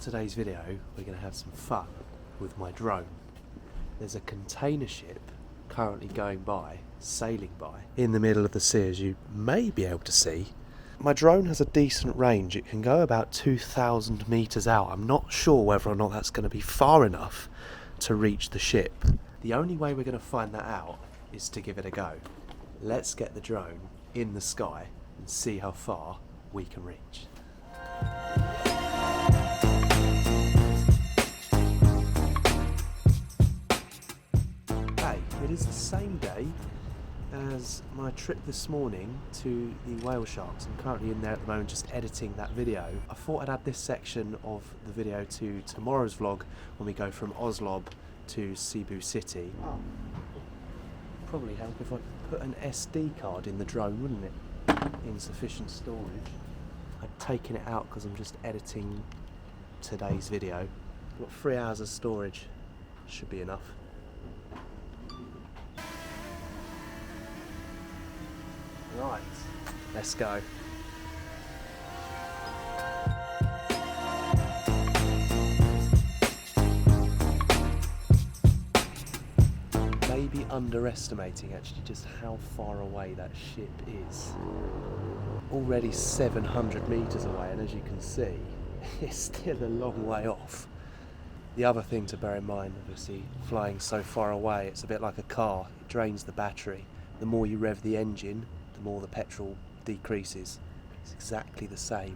today's video, we're going to have some fun with my drone. There's a container ship currently going by, sailing by, in the middle of the sea, as you may be able to see. My drone has a decent range. It can go about 2,000 metres out. I'm not sure whether or not that's going to be far enough to reach the ship. The only way we're going to find that out is to give it a go. Let's get the drone in the sky and see how far we can reach. It is the same day as my trip this morning to the whale sharks. I'm currently in there at the moment just editing that video. I thought I'd add this section of the video to tomorrow's vlog when we go from Oslo to Cebu City. Oh, probably help if I put an SD card in the drone, wouldn't it? Insufficient storage. I've taken it out because I'm just editing today's video. I've got 3 hours of storage, should be enough. Right, let's go. Maybe underestimating actually just how far away that ship is. Already 700 metres away, and as you can see, it's still a long way off. The other thing to bear in mind, obviously, flying so far away, it's a bit like a car. It drains the battery. The more you rev the engine, the more the petrol decreases. It's exactly the same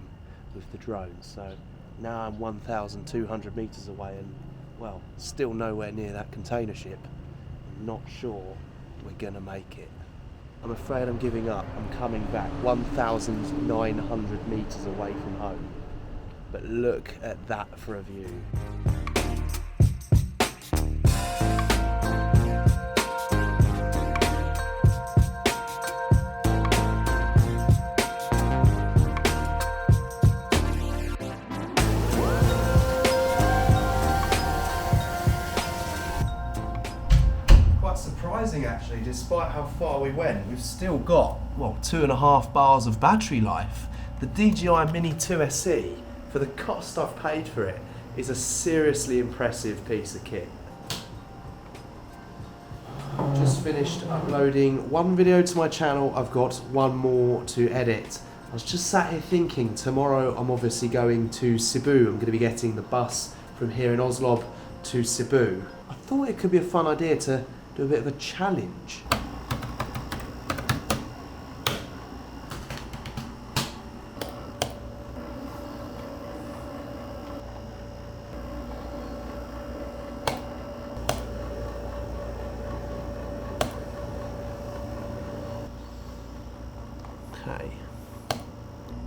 with the drone. So now I'm 1,200 metres away and, well, still nowhere near that container ship. I'm not sure we're gonna make it. I'm afraid I'm giving up. I'm coming back 1,900 metres away from home. But look at that for a view. Surprising actually, despite how far we went, we've still got, well, 2.5 bars of battery life. The DJI Mini 2 SE, for the cost I've paid for it, is a seriously impressive piece of kit. Just finished uploading one video to my channel. I've got one more to edit. I was just sat here thinking, tomorrow I'm obviously going to Cebu. I'm going to be getting the bus from here in Oslo to Cebu. I thought it could be a fun idea to do a bit of a challenge. Okay.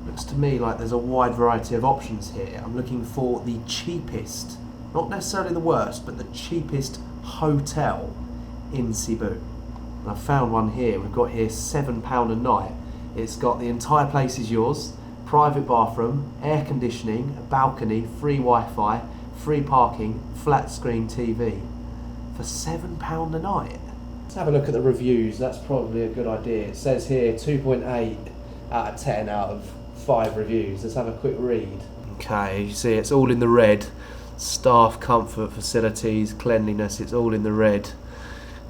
Looks to me like there's a wide variety of options here. I'm looking for the cheapest, not necessarily the worst, but the cheapest hotel in Cebu. And I found one here. We've got here £7 a night. It's got the entire place is yours, private bathroom, air conditioning, a balcony, free Wi-Fi, free parking, flat screen TV for £7 a night. Let's have a look at the reviews. That's probably a good idea. It says here 2.8 out of 10 out of 5 reviews. Let's have a quick read. Okay, you see it's all in the red. Staff comfort, facilities, cleanliness, it's all in the red.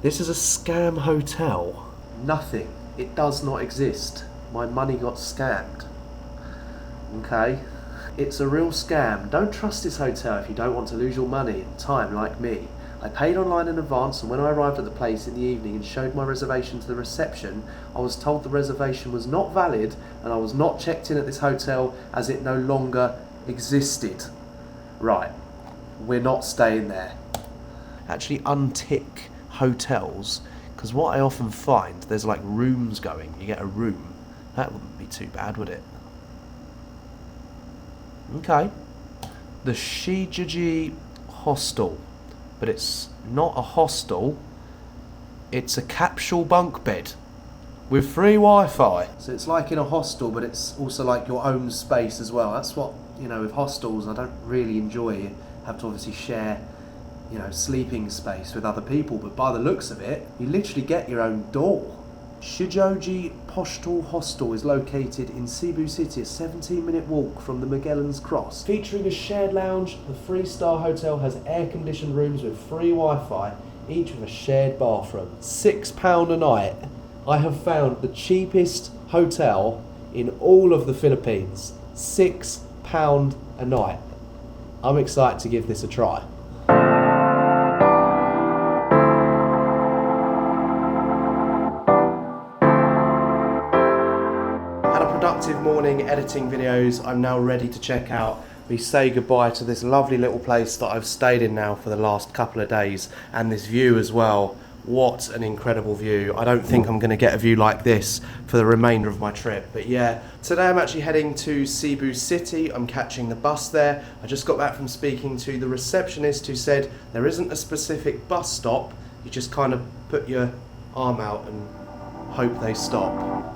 This is a scam hotel. Nothing. It does not exist. My money got scammed. Okay? It's a real scam. Don't trust this hotel if you don't want to lose your money and time like me. I paid online in advance, and when I arrived at the place in the evening and showed my reservation to the reception, I was told the reservation was not valid and I was not checked in at this hotel as it no longer existed. Right. We're not staying there. Actually untick hotels, because what I often find, there's like rooms going. You get a room. That wouldn't be too bad, would it? Okay. The Shijiji Hostel. But it's not a hostel. It's a capsule bunk bed with free Wi-Fi. So it's like in a hostel, but it's also like your own space as well. That's what, you know, with hostels I don't really enjoy. You have to obviously share, you know, sleeping space with other people, but by the looks of it, you literally get your own door. Shijoji Postal Hostel is located in Cebu City, a 17-minute walk from the Magellan's Cross. Featuring a shared lounge, the 3-star hotel has air-conditioned rooms with free Wi-Fi, each with a shared bathroom. £6 a night. I have found the cheapest hotel in all of the Philippines. £6 a night. I'm excited to give this a try. Productive morning editing videos. I'm now ready to check out. We say goodbye to this lovely little place that I've stayed in now for the last couple of days, and this view as well. What an incredible view. I don't think I'm going to get a view like this for the remainder of my trip, but yeah, today I'm actually heading to Cebu City. I'm catching the bus there. I just got back from speaking to the receptionist who said there isn't a specific bus stop, you just kind of put your arm out and hope they stop.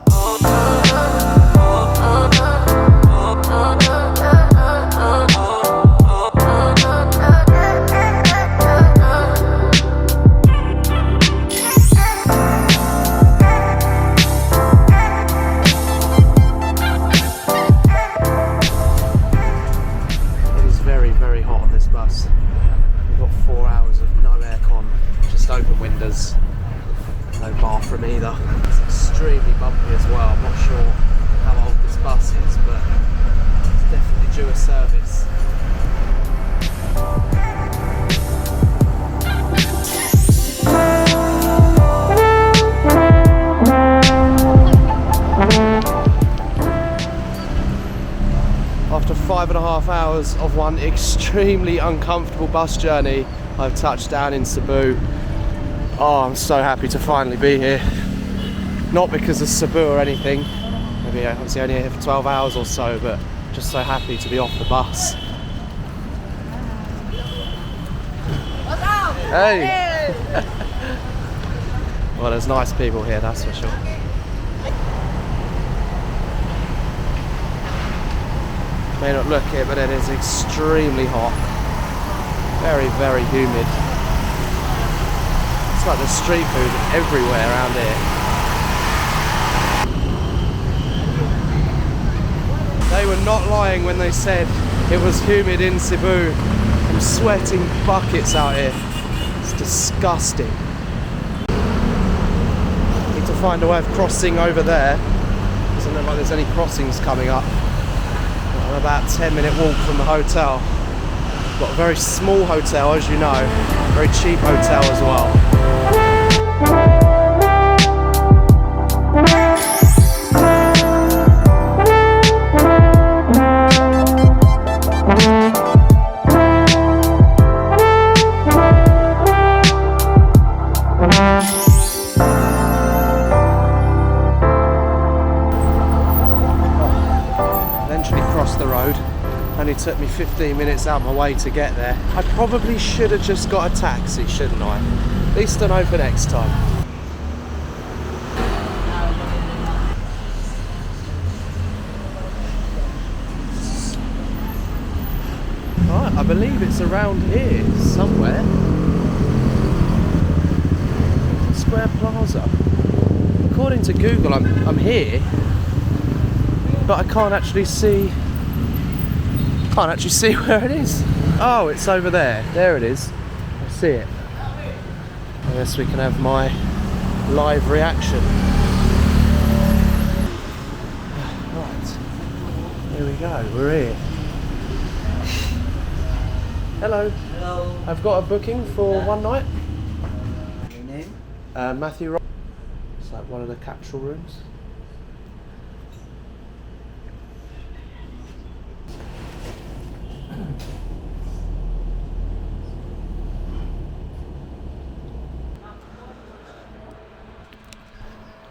It is very, very hot on this bus. We've got 4 hours of no aircon, just open windows. No bathroom either. It's extremely bumpy as well. I'm not sure how old this bus is, but it's definitely due a service. After 5.5 hours of one extremely uncomfortable bus journey, I've touched down in Cebu. Oh, I'm so happy to finally be here. Not because of Cebu or anything. Maybe obviously only here for 12 hours or so, but just so happy to be off the bus. Hey! Well, there's nice people here, that's for sure. May not look it, but it is extremely hot. Very, very humid. It's like there's street food everywhere around here. They were not lying when they said it was humid in Cebu. I'm sweating buckets out here. It's disgusting. Need to find a way of crossing over there. Doesn't look like there's any crossings coming up. I'm about a 10-minute walk from the hotel. Got a very small hotel, as you know. Very cheap hotel as well. The road. Only took me 15 minutes out of my way to get there. I probably should have just got a taxi, shouldn't I? At least I know for next time. Right, I believe it's around here somewhere. Square Plaza. According to Google, I'm here, but I can't actually see where it is. Oh, it's over there. There it is. I see it. I guess we can have my live reaction. Right. Here we go. We're here. Hello. Hello. I've got a booking for one night. Your name? Matthew. It's like one of the capsule rooms.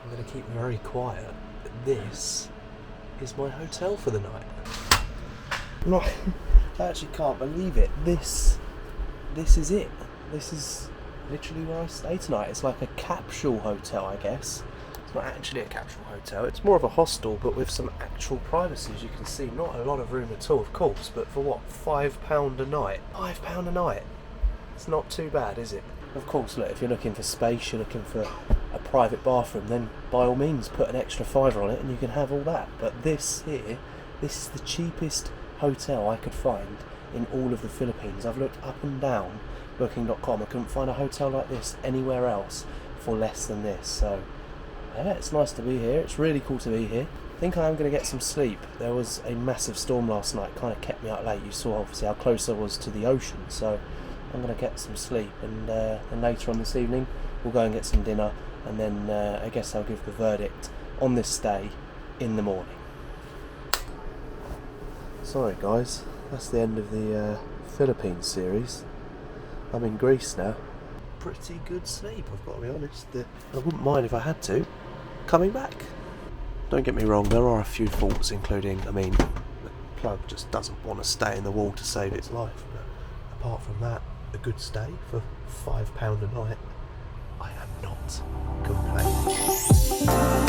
I'm going to keep very quiet, but this is my hotel for the night. I actually can't believe it. This is it. This is literally where I stay tonight. It's like a capsule hotel, I guess. It's not actually a capsule hotel. It's more of a hostel, but with some actual privacy, as you can see. Not a lot of room at all, of course, but for what, £5 a night? £5 a night. It's not too bad, is it? Of course, look, if you're looking for space, you're looking for a private bathroom, then by all means put an extra £5 on it and you can have all that. But this here, this is the cheapest hotel I could find in all of the Philippines. I've looked up and down booking.com. I couldn't find a hotel like this anywhere else for less than this. So yeah, it's nice to be here. It's really cool to be here. I think I am going to get some sleep. There was a massive storm last night, kind of kept me out late. You saw obviously how close I was to the ocean, so I'm going to get some sleep, and then later on this evening we'll go and get some dinner, and then I guess I'll give the verdict on this stay in the morning. Sorry guys, that's the end of the Philippines series. I'm in Greece now. Pretty good sleep, I've got to be honest. I wouldn't mind if I had to coming back. Don't get me wrong, there are a few faults, including, the plug just doesn't want to stay in the wall to save its life. But apart from that, a good stay for £5 a night. I am not complaining.